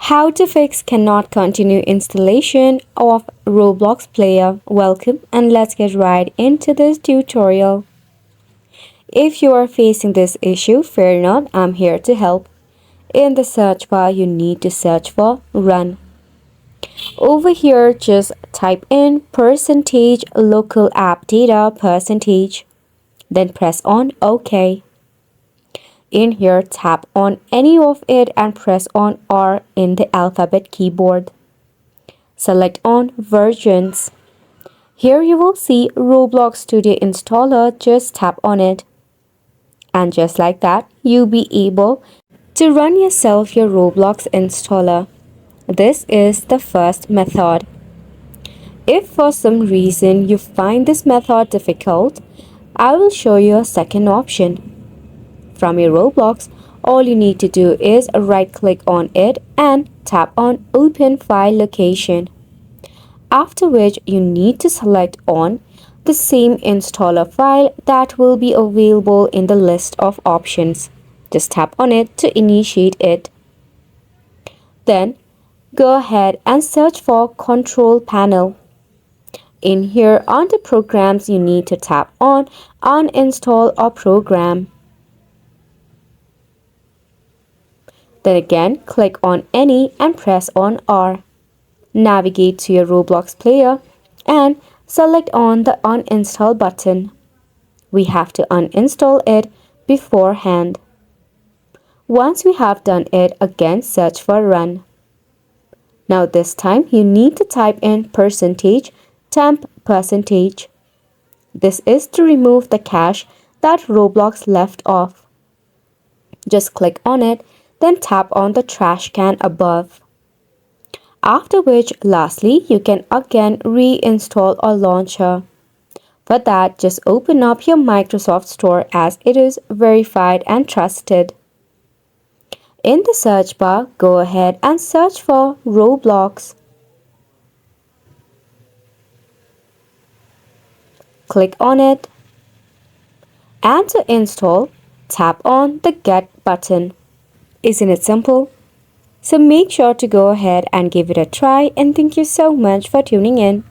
How to fix cannot continue installation of Roblox player. Welcome and let's get right into this tutorial. If you are facing this issue, fear not, I'm here to help. In the search bar, you need to search for run. Over here, just type in percentage local app data percentage. Then press on OK. In here, tap on any of it and press on R in the alphabet keyboard. Select on versions. Here you will see Roblox Studio Installer, just tap on it. And just like that, you'll be able to run yourself your Roblox installer. This is the first method. If for some reason you find this method difficult, I will show you a second option. From your Roblox, all you need to do is right click on it and tap on Open File Location. After which you need to select on the same installer file that will be available in the list of options. Just tap on it to initiate it. Then go ahead and search for Control Panel. In here under Programs, you need to tap on Uninstall a Program. Then again, click on any and press on R. Navigate to your Roblox player and select on the uninstall button. We have to uninstall it beforehand. Once we have done it, again search for run. Now this time you need to type in percentage temp percentage. This is to remove the cache that Roblox left off. Just click on it, then tap on the trash can above. After which, lastly, you can again reinstall a launcher. For that, just open up your Microsoft Store as it is verified and trusted. In the search bar, go ahead and search for Roblox. Click on it. And to install, tap on the Get button. Isn't it simple? So make sure to go ahead and give it a try, and thank you so much for tuning in.